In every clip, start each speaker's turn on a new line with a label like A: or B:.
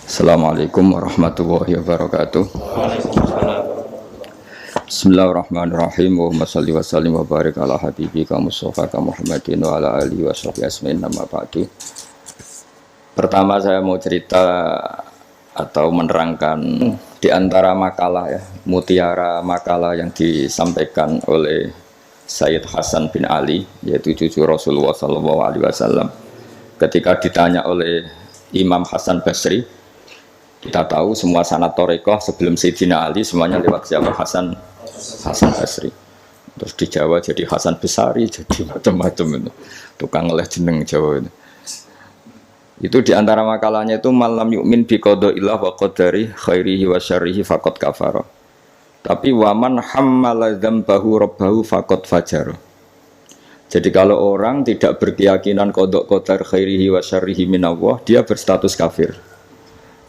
A: Assalamualaikum warahmatullahi wabarakatuh. Bismillahirrahmanirrahim. Allahumma shalli wa sallim wa barik ala habibika Mustafa Muhammadin wa ala alihi wa sahbihi asma'in nama ba'du. Pertama saya mau cerita atau menerangkan di antara makalah ya, mutiara makalah yang disampaikan oleh Sayyid Hasan bin Ali, yaitu cucu Rasulullah SAW. Ketika ditanya oleh Imam Hasan Basri, kita tahu semua sanad Thariqah sebelum Sayyidina Ali semuanya lewat siapa? Hasan Basri. Terus di Jawa jadi Hasan Besari, jadi macam-macam itu. Tukang ngeleh jeneng Jawa itu. Itu di antara makalahnya itu malam yu'min bi qadaillah wa qadari khairihi wa syarrihi faqad kafara. Tapi waman hammala dzambahu rabbahu faqad fajara. Jadi kalau orang tidak berkeyakinan qada qadar khairihi wa syarrihi minallah, dia berstatus kafir.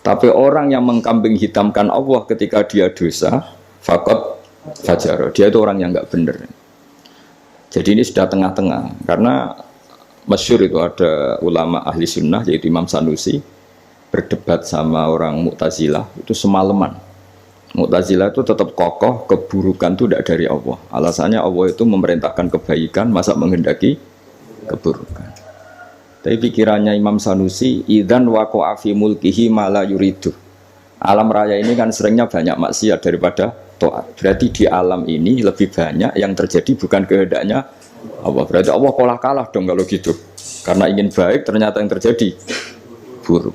A: Tapi orang yang mengkambing hitamkan Allah ketika dia dosa, faqad fajara, dia itu orang yang enggak benar. Jadi ini sudah tengah-tengah, karena masyhur itu ada ulama ahli sunnah yaitu Imam Sanusi berdebat sama orang Mu'tazilah itu semalaman. Mu'tazilah itu tetap kokoh keburukan itu tidak dari Allah. Alasannya Allah itu memerintahkan kebaikan, masa menghendaki keburukan. Tapi pikirannya Imam Sanusi, idzan waqa'a fi mulkihi ma la yuridu. Alam raya ini kan seringnya banyak maksiat daripada taat. Berarti di alam ini lebih banyak yang terjadi bukan kehendaknya Allah. Berarti Allah kalah dong kalau gitu. Karena ingin baik ternyata yang terjadi buruk.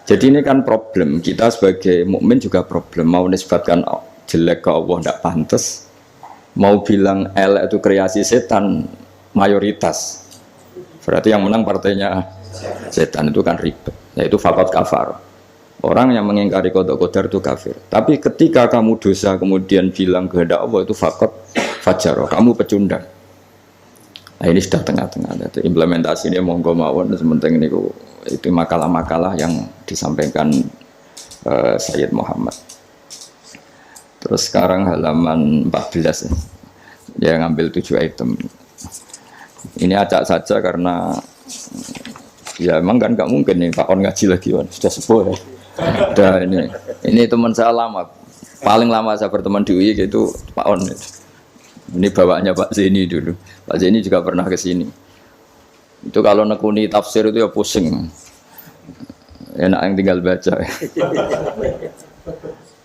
A: Jadi ini kan problem. Kita sebagai mukmin juga problem. Mau nisbatkan jelek ke Allah tidak pantas. Mau bilang elek itu kreasi setan mayoritas. Berarti yang menang partainya setan, itu kan ribet. Yaitu faqad kafar. Orang yang mengingkari qada qadar itu kafir. Tapi ketika kamu dosa kemudian bilang kehendak Allah itu faqad fajara, kamu pecundang. Nah ini sudah tengah-tengah. Jadi implementasi ini monggo mawon sementing niku itu makalah-makalah yang disampaikan Sayyid Muhammad. Terus sekarang halaman 14 ya ngambil 7 item. Ini acak saja karena ya emang kan nggak mungkin nih Pak On ngaji lagi kan sudah sepuh ya. Udah ini teman saya lama, paling lama saya berteman di UI itu Pak On. Ini bawaannya Pak Zeni dulu. Pak Zeni juga pernah ke sini. Itu kalau nekuni tafsir itu ya pusing. Enak yang tinggal baca.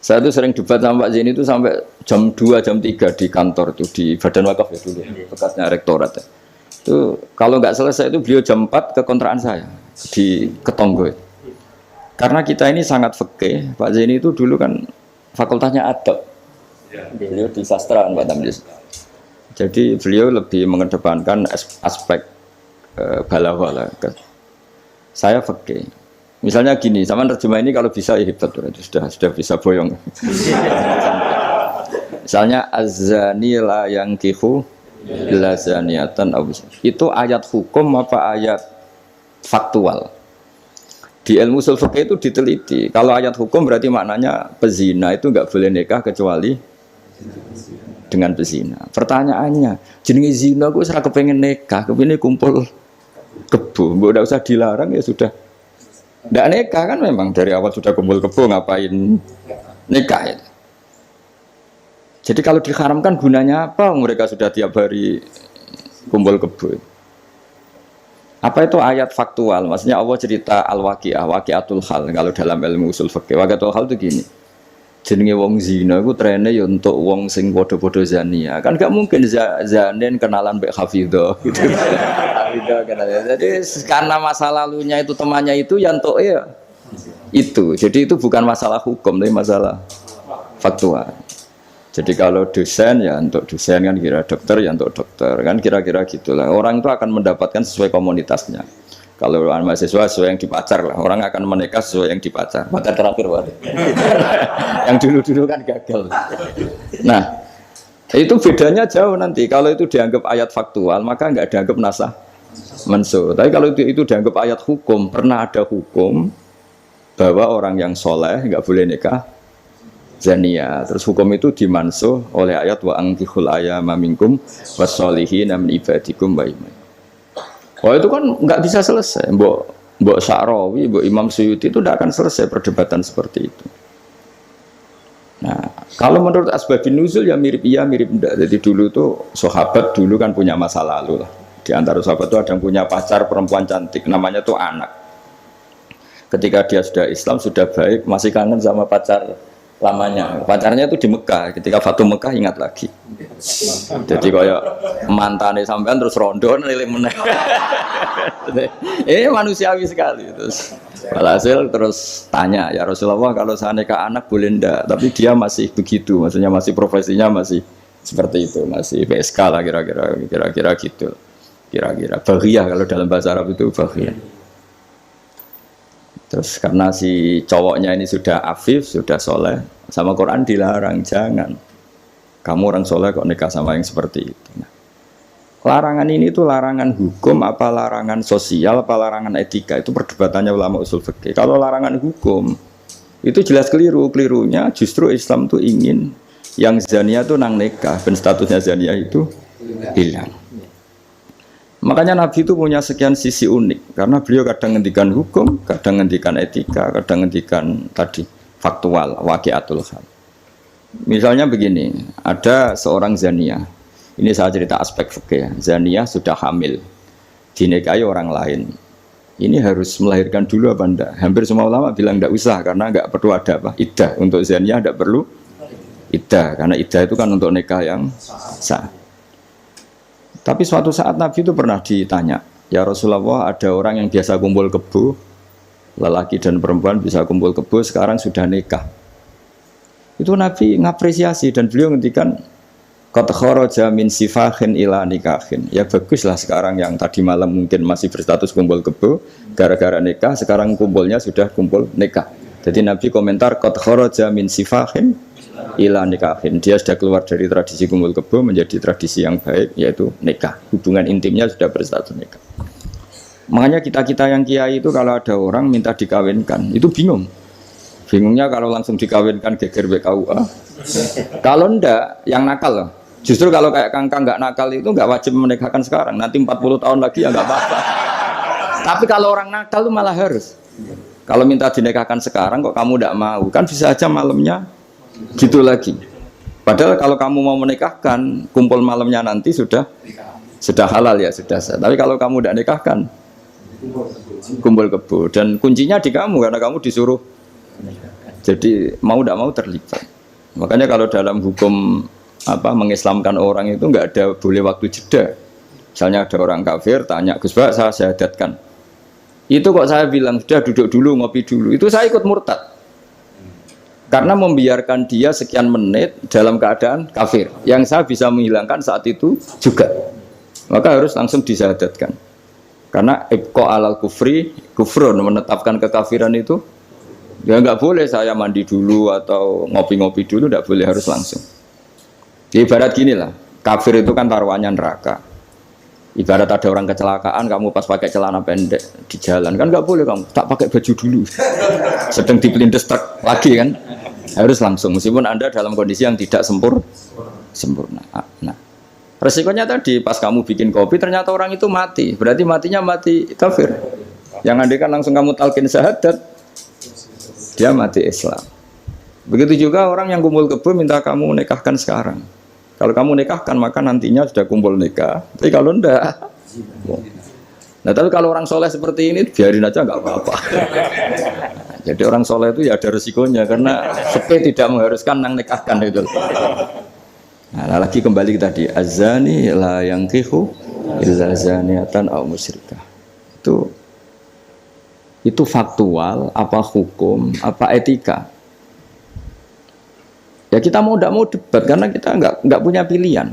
A: Saya tuh sering debat sama Pak Zeni itu sampai jam 2, jam 3 di kantor tuh di Badan Wakaf ya dulu, bekasnya rektorat ya. Itu kalau nggak selesai itu beliau jam 4 ke kontrakan saya di Ketonggo. Karena kita ini sangat fikih. Pak Zeni itu dulu kan fakultasnya adab. Beliau di sastra Pak Tamjiz. Jadi beliau lebih mengedepankan aspek balaghah. Saya fikih. Misalnya gini, sama terjemah ini kalau bisa ya hebat sudah bisa boyong. Misalnya az-zani la yankihu illa zaniatan itu ayat hukum apa ayat faktual? Di ilmu ushul fikih itu diteliti. Kalau ayat hukum berarti maknanya pezina itu enggak boleh nikah kecuali dengan pezina. Pertanyaannya, jenenge zina kok ora kepengen nikah, kepene kumpul kebo, enggak usah dilarang ya sudah. Nggak nikah kan memang dari awal sudah kumpul kebo, ngapain nikah ya? Jadi kalau diharamkan gunanya apa? Mereka sudah tiap hari kumpul kebo. Apa itu ayat faktual? Maksudnya Allah cerita al-waqi'ah, waqi'atul hal. Kalau dalam ilmu usul fikih, waqi'atul hal itu gini. Jenenge wong zina iku trene ya untuk wong sing padha-padha zania. Kan gak mungkin zanen kenalan mbek hafidhah gitu. Hafidhah kenalan. Jadi karena masa lalunya itu temannya itu ya entuk ya itu. Jadi itu bukan masalah hukum tapi masalah faktual. Jadi kalau dosen ya untuk dosen kan kira dokter ya untuk dokter kan kira-kira gitulah. Orang itu akan mendapatkan sesuai komunitasnya. Kalau mahasiswa sesuai yang dipacar lah, orang akan menikah sesuai yang dipacar. Pacar terakhir yang dulu-dulu kan gagal. Nah, itu bedanya jauh nanti. Kalau itu dianggap ayat faktual, maka nggak dianggap nasah mansuh. Tapi kalau itu dianggap ayat hukum, pernah ada hukum bahwa orang yang soleh nggak boleh nikah zania. Terus hukum itu dimansuh oleh ayat wa angkihul ayama minkum wassolihin min ibadikum wa iman. Oh itu kan nggak bisa selesai. Mbok Mbok Sa'rawi, Mbok Imam Suyuti itu tidak akan selesai perdebatan seperti itu. Nah, kalau menurut asbabun nuzul ya mirip iya mirip enggak. Jadi dulu tuh sahabat dulu kan punya masa lalu lah. Di antara sahabat itu ada yang punya pacar perempuan cantik, namanya tuh Anak. Ketika dia sudah Islam, sudah baik, masih kangen sama pacar lamanya. Pacarnya itu di Mekah. Ketika Fatu Mekah ingat lagi. Jadi kayak mantane sampean terus rondo nilai meneh. Manusiawi sekali. Terus walhasil terus tanya, ya Rasulullah kalau saya nikah anak boleh ndak? Tapi dia masih begitu, maksudnya masih profesinya masih seperti itu, masih PSK lah kira-kira gitu. Kira-kira baghiyah kalau dalam bahasa Arab itu baghiyah. Terus karena si cowoknya ini sudah afif, sudah soleh, sama Quran dilarang, jangan kamu orang soleh kok nikah sama yang seperti itu. Nah, larangan ini tuh larangan hukum apa larangan sosial apa larangan etika, itu perdebatannya ulama usul fikih. Kalau larangan hukum itu jelas keliru, kelirunya justru Islam tuh ingin yang zania tuh nang nikah dan statusnya zania itu hilang. Makanya Nabi itu punya sekian sisi unik, karena beliau kadang ngendikan hukum, kadang ngendikan etika, kadang ngendikan tadi faktual, waqi'atul hal. Misalnya begini, ada seorang zania, ini saya cerita aspek fikih, zania sudah hamil, dinikahi orang lain. Ini harus melahirkan dulu apa enggak? Hampir semua ulama bilang enggak usah, karena enggak perlu ada apa? Iddah, untuk zania enggak perlu iddah, karena iddah itu kan untuk nikah yang sah. Tapi suatu saat Nabi itu pernah ditanya, ya Rasulullah ada orang yang biasa kumpul kebo, lelaki dan perempuan bisa kumpul kebo, sekarang sudah nikah. Itu Nabi ngapresiasi dan beliau ngendikan, qad kharaja min sifahin ila nikahin. Ya baguslah sekarang yang tadi malam mungkin masih berstatus kumpul kebo, gara-gara nikah, sekarang kumpulnya sudah kumpul nikah. Jadi Nabi komentar, qad kharaja min sifahin ila nikahin, dia sudah keluar dari tradisi kumpul kebo menjadi tradisi yang baik, yaitu nikah. Hubungan intimnya sudah berstatus nikah. Makanya kita yang kiai itu kalau ada orang minta dikawinkan itu bingung. Bingungnya kalau langsung dikawinkan geger BKUA. Kalau ndak yang nakal loh. Justru kalau kayak kangkang nggak nakal itu nggak wajib menikahkan sekarang. Nanti 40 tahun lagi ya nggak apa-apa. Tapi kalau orang nakal itu malah harus. Kalau minta dinikahkan sekarang kok kamu ndak mau, kan bisa aja malamnya gitu lagi. Padahal kalau kamu mau menikahkan, kumpul malamnya nanti sudah halal ya, sudah sah. Tapi kalau kamu tidak nikahkan, kumpul kebo, dan kuncinya di kamu karena kamu disuruh. Jadi mau tidak mau terlibat. Makanya kalau dalam hukum mengislamkan orang itu nggak ada boleh waktu jeda. Misalnya ada orang kafir tanya, Gus Pak saya syahadatkan. Itu kok saya bilang sudah duduk dulu ngopi dulu. Itu saya ikut murtad. Karena membiarkan dia sekian menit dalam keadaan kafir, yang saya bisa menghilangkan saat itu juga, maka harus langsung disyahadatkan. Karena ibqa alal kufri kufrun, menetapkan kekafiran itu ya nggak boleh saya mandi dulu atau ngopi-ngopi dulu, nggak boleh, harus langsung. Ibarat gini lah, kafir itu kan taruhannya neraka. Ibarat ada orang kecelakaan, kamu pas pakai celana pendek di jalan, kan nggak boleh kamu tak pakai baju dulu, sedang dipelindes truk lagi kan, harus langsung meskipun Anda dalam kondisi yang tidak sempurna. Nah, resikonya tadi pas kamu bikin kopi ternyata orang itu mati, berarti matinya mati kafir. Yang Anda kan langsung kamu talqin syahadat, dia mati Islam. Begitu juga orang yang kumpul kebo minta kamu nikahkan sekarang. Kalau kamu nikahkan maka nantinya sudah kumpul nikah. Tapi kalau enggak, nah tapi kalau orang soleh seperti ini biarin aja nggak apa-apa. Jadi orang soleh itu ya ada resikonya karena sepe tidak mengharuskan nang nikahkan itu. Nah lagi kembali tadi azani la yankihu illa zaniatan aw musyrikah. Itu faktual apa hukum apa etika? Ya kita mau tidak mau debat karena kita nggak punya pilihan.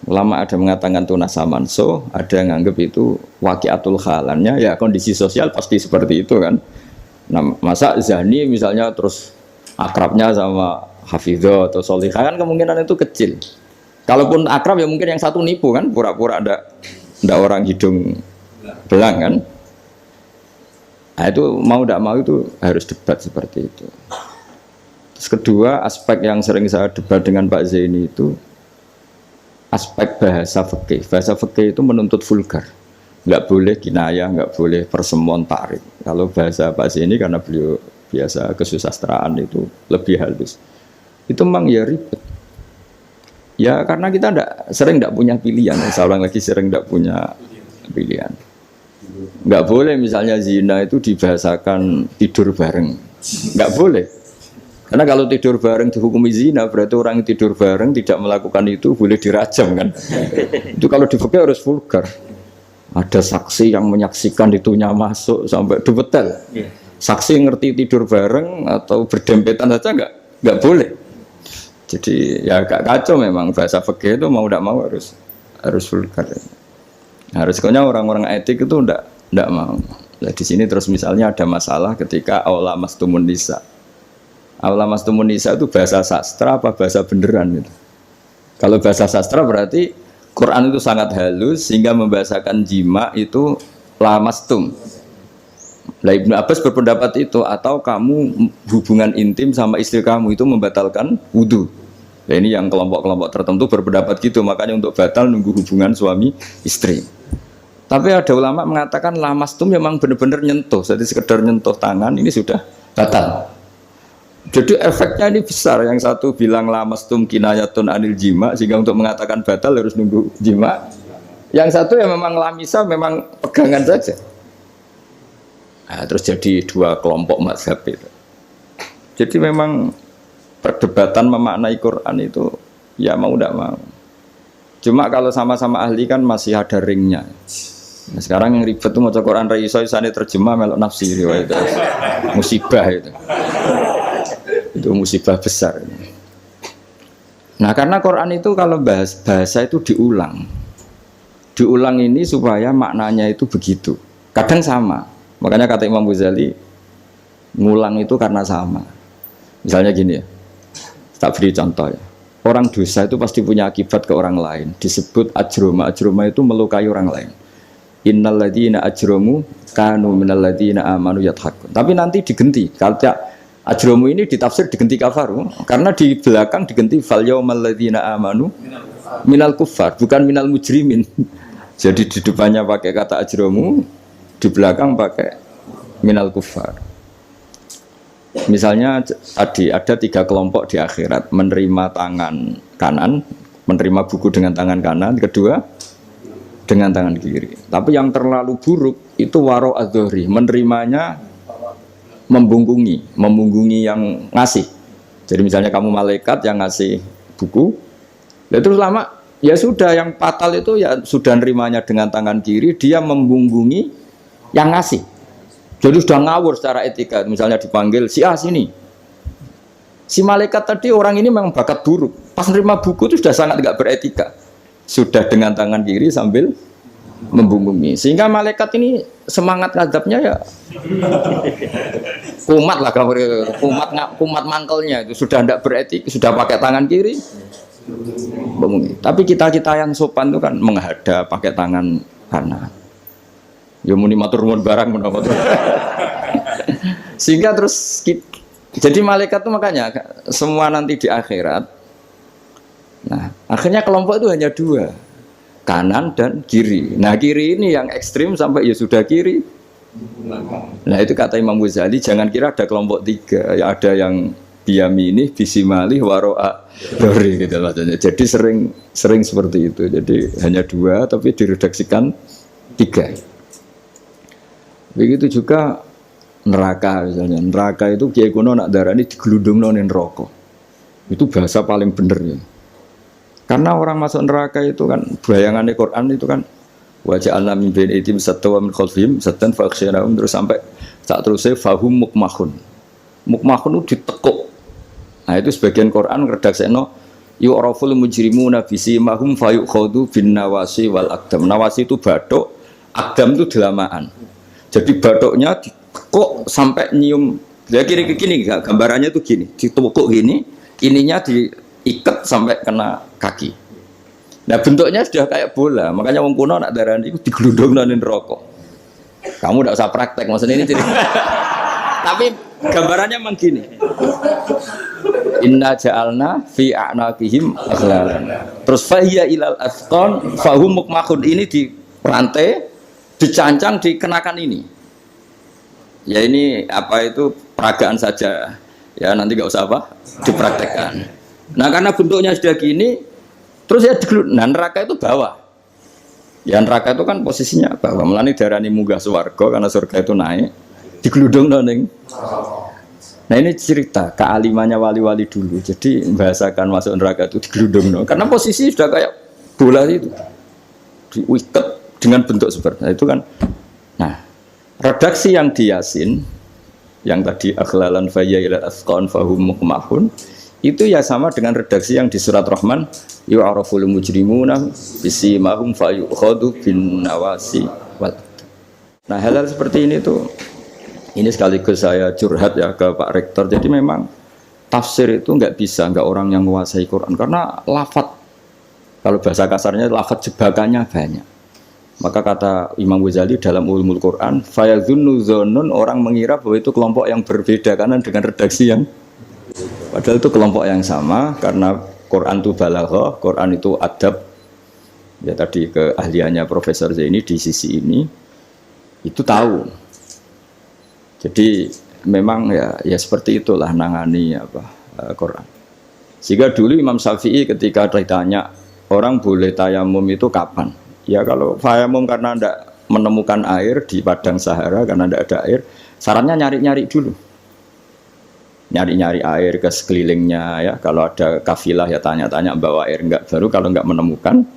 A: Ulama ada mengatakan tunas samanso, ada yang nganggap itu waqi'atul halannya, ya kondisi sosial pasti seperti itu kan. Nah, masa zani misalnya terus akrabnya sama hafidho atau solihah kan kemungkinan itu kecil. Kalaupun akrab ya mungkin yang satu nipu kan, pura-pura ada orang hidung belang kan. Nah itu mau tidak mau itu harus debat seperti itu. Terus kedua, aspek yang sering saya debat dengan Pak Zaini itu aspek bahasa fikih. Bahasa fikih itu menuntut vulgar. nggak boleh kinayah, nggak boleh persemuan takrif. Kalau bahasa ini karena beliau biasa kesusastraan itu lebih halus. Itu memang ya ribet. Ya karena kita sering tidak punya pilihan. Saya ulang lagi, sering tidak punya pilihan. Nggak boleh misalnya zina itu dibahasakan tidur bareng. Nggak boleh. Karena kalau tidur bareng dihukumi zina, berarti orang yang tidur bareng tidak melakukan itu boleh dirajam kan. Itu kalau di fikih harus vulgar. Ada saksi yang menyaksikan itunya masuk sampai dubetel. Saksi ngerti tidur bareng atau berdempetan saja nggak boleh. Jadi ya agak kacau memang bahasa fikih itu mau tidak mau harus vulgar. Harus kayaknya orang-orang etik itu ndak mau. Nah, di sini terus misalnya ada masalah ketika aula mastumun nisa. Aula mastumun nisa itu bahasa sastra apa bahasa beneran gitu. Kalau bahasa sastra berarti Quran itu sangat halus sehingga membahasakan jima itu lamastum. Nah, Ibnu Abbas berpendapat itu, atau kamu hubungan intim sama istri kamu itu membatalkan wudu. Nah, ini yang kelompok-kelompok tertentu berpendapat gitu, makanya untuk batal nunggu hubungan suami istri. Tapi ada ulama mengatakan lamastum memang benar-benar nyentuh, jadi sekedar nyentuh tangan ini sudah batal. Jadi efeknya ini besar. Yang satu bilang lamastum kinayatun anil jima, sehingga untuk mengatakan batal harus nunggu jima. Yang satu ya memang lamisa, memang pegangan saja. Nah, terus jadi dua kelompok mazhab itu. Jadi memang perdebatan memaknai Quran itu ya mau tidak mau. Cuma kalau sama-sama ahli kan masih ada ringnya. Nah, sekarang yang ribet itu mau Quran raiso isane terjemah melok nafsi riwayat itu. Musibah itu. Itu musibah besar. Nah, karena Quran itu kalau bahasa itu diulang ini supaya maknanya itu begitu. Kadang sama. Makanya kata Imam Ghazali, ngulang itu karena sama. Misalnya gini ya, tak beri contoh ya. Orang dosa itu pasti punya akibat ke orang lain. Disebut ajroma. Ajroma itu melukai orang lain. Innal ladzina ajromu kanu minal ladzina amanu yadhakun. Tapi nanti digenti. Kalau ajromu ini ditafsir digenti kafaru, karena di belakang digenti fal yaumal ladzina amanu minal kuffar, bukan minal mujrimin. Jadi di depannya pakai kata ajromu, di belakang pakai minal kuffar. Misalnya tadi ada 3 kelompok di akhirat, menerima tangan kanan, menerima buku dengan tangan kanan, kedua dengan tangan kiri. Tapi yang terlalu buruk itu waro adzohri, menerimanya membungkungi yang ngasih. Jadi misalnya kamu malaikat yang ngasih buku, terus lama ya sudah, yang fatal itu ya sudah nerimanya dengan tangan kiri, dia membungkungi yang ngasih. Jadi sudah ngawur secara etika. Misalnya dipanggil si A sini, si malaikat tadi orang ini memang bakat buruk, pas nerima buku itu sudah sangat tidak beretika, sudah dengan tangan kiri sambil membungkungi, sehingga malaikat ini semangat ngadapnya ya kumat lah, kumat mangkelnya itu sudah tidak beretik, sudah pakai tangan kiri membungkungi. Tapi kita yang sopan itu kan menghadap pakai tangan kanan. Ya muni matur nuwun barang menapa. Sehingga terus jadi malaikat itu makanya semua nanti di akhirat. Nah, akhirnya kelompok itu hanya 2. Kanan dan kiri. Nah, kiri ini yang ekstrim sampai ya sudah kiri. Nah, itu kata Imam Ghazali, jangan kira ada kelompok 3. Ya ada yang biyamini, bisimali, waro'a dori gitu maksudnya. Jadi sering seperti itu. Jadi hanya 2 tapi diredaksikan 3. Begitu juga neraka misalnya. Neraka itu kiai kuno nak darani digelundungno ning neraka. Itu bahasa paling bener ya. Karena orang masuk neraka itu kan bayangannya Quran itu kan wajah alam min bain itim satwa min khalfihim satan fakhsyanahum, terus sampai tak terusnya fahum mukmahun. Mukmahun itu ditekuk. Nah, itu sebagian Quran redaksekno yu'raful mujrimuna bisimahum fayukhadhu bin nawasi wal aqdam. Nawasi itu bathuk, aqdam itu delamaan. Jadi bathuknya ditekuk sampai nyium. Ya kiri ke gini, gambarannya itu gini, ditekuk gini, ininya diikat sampai kena kaki. Nah, bentuknya sudah kayak bola, makanya wong kuno nak darani itu digelundungno ning neraka. Kamu tidak usah praktek, maksudnya ini jadi. Tapi gambarannya memang gini. Inna ja'alna fi a'naqihim aghlalan. Terus fahiya ilal asqan fahum mukmahun, ini di rantai dicancang dikenakan ini. Ya ini apa itu peragaan saja. Ya nanti nggak usah apa dipraktekkan. Nah karena bentuknya sudah gini, terus ya nah neraka itu bawah. Ya neraka itu kan posisinya bawah. Mulane darani munggah swarga karena surga itu naik. Digeludung ning. Nah ini cerita kealimannya wali-wali dulu. Jadi membahasakan masuk neraka itu digeludung. Karena posisi sudah kayak bola itu. Diikat dengan bentuk seperti itu kan. Nah, redaksi yang di Yasin yang tadi akhlalan fayya ila asqan fahum muqmahun itu ya sama dengan redaksi yang di surat Rahman yu'araful mujrimuna bisimahum fayukhadu bin nawasi wal. Nah, hal-hal seperti ini tuh ini sekaligus saya curhat ya ke Pak Rektor. Jadi memang tafsir itu nggak orang yang menguasai Quran karena lafadz, kalau bahasa kasarnya lafadz jebakannya banyak. Maka kata Imam Ghazali dalam Ulumul Quran, fayadhunnu dzannun, orang mengira bahwa itu kelompok yang berbeda karena dengan redaksi yang padahal itu kelompok yang sama karena Quran itu balaghah, Quran itu adab. Ya tadi keahliannya Profesor Zaini di sisi ini itu tahu. Jadi memang ya seperti itulah nangani Quran. Sehingga dulu Imam Syafi'i ketika ditanya orang boleh tayamum itu kapan? Ya kalau tayamum karena tidak menemukan air di padang Sahara karena tidak ada air, sarannya nyari-nyari dulu. Nyari-nyari air ke sekelilingnya ya. Kalau ada kafilah ya tanya-tanya bawa air enggak, baru kalau enggak menemukan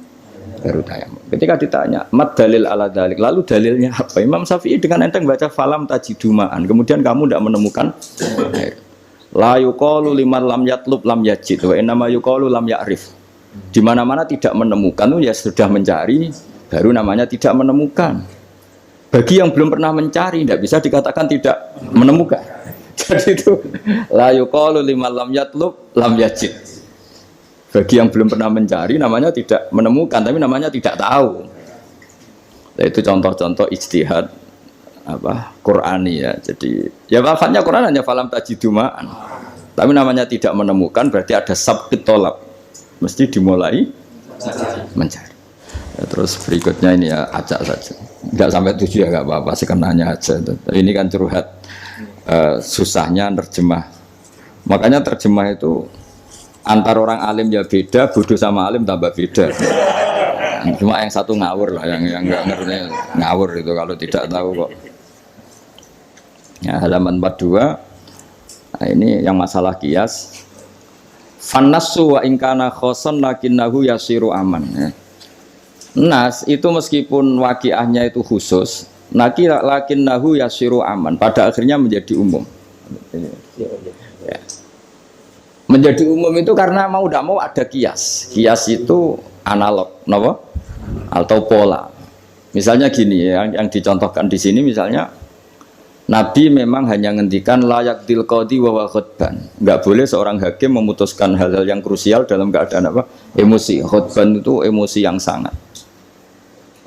A: baru tayamum. Ketika ditanya mat dalil ala dalik, lalu dalilnya apa? Imam Syafi'i dengan enteng baca falam tajidumaan, kemudian kamu tidak menemukan air. La yuqalu liman lam yatlub lam yajid wa innama yuqalu lam ya'rif. Di mana-mana tidak menemukan ya sudah mencari, baru namanya tidak menemukan. Bagi yang belum pernah mencari tidak bisa dikatakan tidak menemukan. Jadi itu la yuqalu liman lam yatlub lam yajid. Bagi yang belum pernah mencari namanya tidak menemukan, tapi namanya tidak tahu. Nah, itu contoh-contoh ijtihad Qur'ani ya. Jadi ya lafadznya Quran hanya falam tajidumaan. Tapi namanya tidak menemukan berarti ada sabqit tolab. Mesti dimulai mencari. Ya, terus berikutnya ini ya acak saja. Enggak sampai 7 ya enggak apa-apa, sekenanya aja. Ini kan curhat susahnya nerjemah. Makanya terjemah itu antar orang alim ya beda, bodoh sama alim tambah beda. Cuma yang satu ngawur lah, yang enggak ngerti ngawur itu kalau tidak tahu kok. Ya, halaman 42. Nah, ini yang masalah kias. Fannasu wa ingkana khoson lakinnahu yasiru aman. Nas itu meskipun waqiahnya itu khusus, lakinnahu yasiru aman. Pada akhirnya menjadi umum. Ya. Menjadi umum itu karena mau tidak mau ada kias. Kias itu analog, no? Atau pola. Misalnya gini yang dicontohkan di sini misalnya. Nabi memang hanya ngendikan layak tilqadi wa khutban. Enggak boleh seorang hakim memutuskan hal-hal yang krusial dalam keadaan emosi. Khutban itu emosi yang sangat.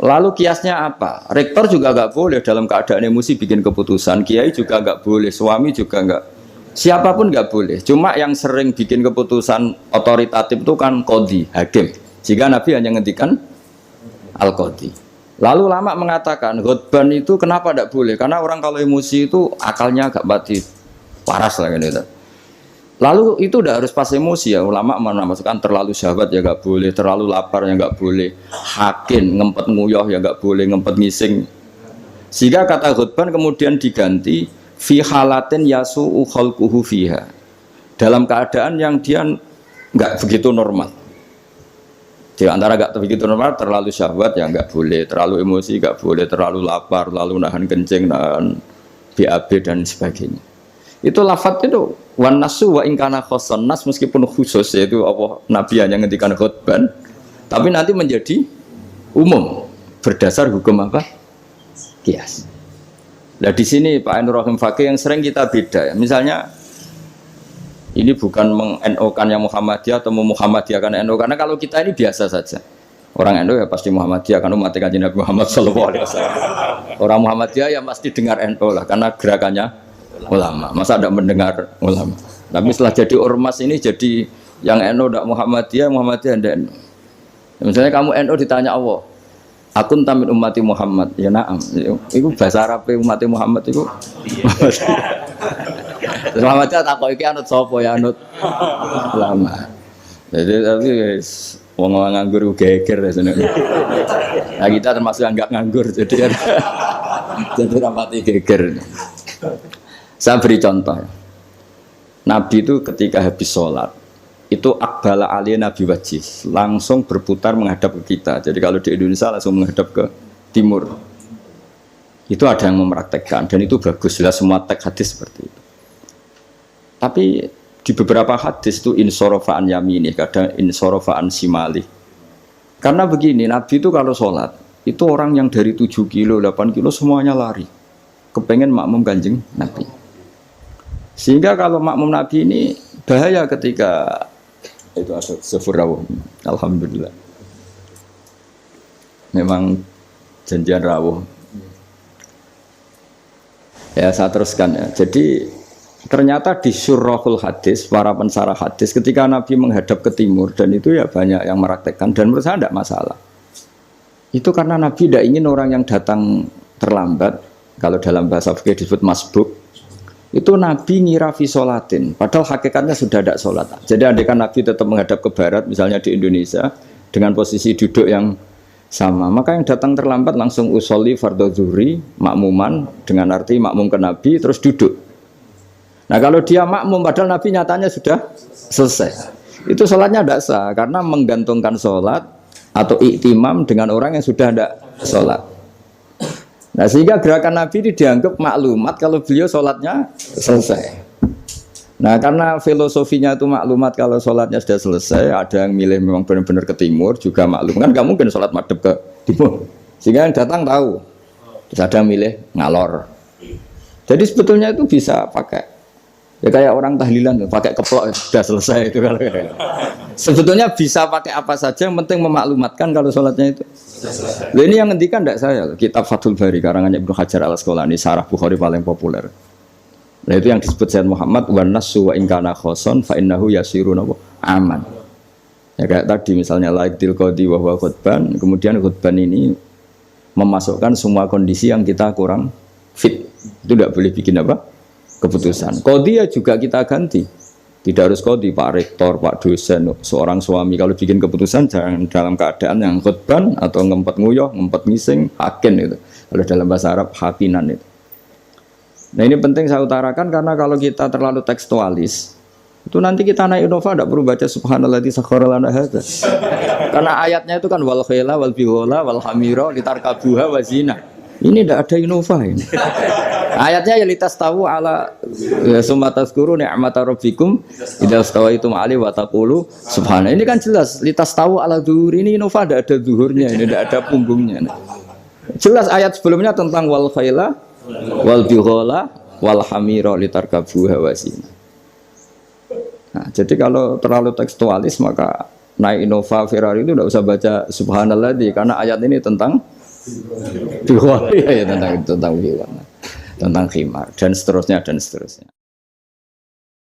A: Lalu kiasnya apa? Rektor juga enggak boleh dalam keadaan emosi bikin keputusan. Kiai juga enggak boleh, suami juga enggak. Siapapun enggak boleh. Cuma yang sering bikin keputusan otoritatif itu kan qadhi, hakim. Jika Nabi hanya ngendikan al-qadhi. Lalu lama mengatakan khutban itu kenapa tidak boleh? Karena orang kalau emosi itu akalnya agak mati paras lah gitu. Lalu itu tidak harus pas emosi ya. Ulama menamakan terlalu syahwat ya nggak boleh, terlalu lapar ya nggak boleh, hakin ngempet nguyoh ya nggak boleh, ngempet ngising. Sehingga kata khutban kemudian diganti fi halatin yasu'u khalquhu fiha. Dalam keadaan yang dia nggak begitu normal. Di antara gak begitu normal, terlalu syahwat ya nggak boleh, terlalu emosi nggak boleh, terlalu lapar, lalu nahan kencing, nahan BAB dan sebagainya. Itu lafadz itu wan nasu wa ingkana khoson nas meskipun khusus yaitu Allah Nabi hanya ngendikan khutban, tapi nanti menjadi umum berdasar hukum apa? Kias. Nah di sini Pak Ainur Rahim Fakih yang sering kita beda ya. Misalnya ini bukan meng-NO-kan yang Muhammadiyah atau Muhammadiyahkan NO, karena kalau kita ini biasa saja. Orang NO ya pasti Muhammadiyah karena umat Kanjeng Nabi Muhammad sallallahu alaihi wasallam. Orang Muhammadiyah ya pasti dengar NO lah karena gerakannya ulama. Masa tidak mendengar ulama? Tapi setelah jadi ormas ini jadi yang NO tidak Muhammadiyah, Muhammadiyah tidak NO. Misalnya kamu NO ditanya Allah, Akun tamin ummati Muhammad. Ya na'am. Iku bahasa Arab ummati Muhammad iku. Terus Muhammadnya takok iki anut sapa ya anut ulama. Jadi tapi wong nganggur geger sebenarnya. Nah kita termasuk yang enggak nganggur jadi rapati geger. Saya beri contoh. Nabi itu ketika habis sholat itu akbala aliyah Nabi wajih langsung berputar menghadap ke kita. Jadi kalau di Indonesia langsung menghadap ke timur. Itu ada yang mempraktekkan dan itu bagus. Jelas semua teks hadis seperti itu. Tapi di beberapa hadis itu insorofaan yamini, kadang insorofaan simali. Karena begini, Nabi itu kalau sholat itu orang yang dari 7 kilo, 8 kilo semuanya lari. Kepengen makmum Kanjeng Nabi. Sehingga kalau makmum Nabi ini bahaya ketika itu ada sefur. Alhamdulillah. Memang janjian rawuh. Ya saya teruskan ya. Jadi ternyata di syurahul hadis, para pensarah hadis ketika Nabi menghadap ke timur dan itu ya banyak yang meraktekkan dan menurut saya tidak masalah. Itu karena Nabi tidak ingin orang yang datang terlambat, kalau dalam bahasa fikih disebut masbuk. Itu Nabi ngira fi sholatin, padahal hakikatnya sudah tidak sholat. Jadi andaikan Nabi tetap menghadap ke barat, misalnya di Indonesia, dengan posisi duduk yang sama, maka yang datang terlambat langsung usolli fardhu zuhri, makmuman, dengan arti makmum ke Nabi, terus duduk. Nah kalau dia makmum, padahal Nabi nyatanya sudah selesai. Itu sholatnya tidak sah, karena menggantungkan sholat atau iktimam dengan orang yang sudah tidak sholat. Nah sehingga gerakan Nabi ini dianggap maklumat kalau beliau sholatnya selesai. Nah karena filosofinya itu maklumat kalau sholatnya sudah selesai, ada yang milih memang benar-benar ke timur juga maklum, kan gak mungkin sholat madhep ke timur. Sehingga yang datang tahu, terus ada yang milih ngalor. Jadi sebetulnya itu bisa pakai. Ya kayak orang tahlilan pakai keplok sudah selesai itu kalau sebetulnya bisa pakai apa saja yang penting memaklumatkan kalau sholatnya itu. Nah, ini yang ngendikan tidak saya kitab Fathul Bari karangannya Ibnu Hajar Al Asqalani Syarah Bukhari paling populer. Nah itu yang disebut Sayyid Muhammad wan nasu wa in kana khoson fa innahu yasirun aman. Ya kayak tadi misalnya laiktil qadi wa huwa khutban, kemudian khutban ini memasukkan semua kondisi yang kita kurang fit. Itu tidak boleh bikin apa? Keputusan. Qadhi ya juga kita ganti. Tidak harus qadhi, Pak Rektor, Pak dosen, seorang suami kalau bikin keputusan jangan dalam keadaan yang khutban atau ngempet nguyuh, ngempet ngising, hakin itu. Kalau dalam bahasa Arab hakinan itu. Nah ini penting saya utarakan karena kalau kita terlalu tekstualis itu nanti kita naik Innova tidak perlu baca subhanalladzi sakhkhara lana hadza. Karena ayatnya itu kan wal khayla wal bighala wal hamira litarkabuha wa zina. Ini tidak ada Innova ini. Ayatnya ya litas tahu ala sumatas guru ni'mata rabbikum idza stawaitum ali wa taqulu subhana. Ini kan jelas litas tahu ala zuhur ini Innova tidak ada zuhurnya, ini tidak ada punggungnya. Jelas ayat sebelumnya tentang wal khayla wal bighala wal hamira litarkabuha wa zina. Nah, jadi kalau terlalu tekstualis maka naik Innova Ferrari itu tidak usah baca subhanalladzi karena ayat ini tentang bighala ya tentang bighala. Tentang khimar dan seterusnya dan seterusnya.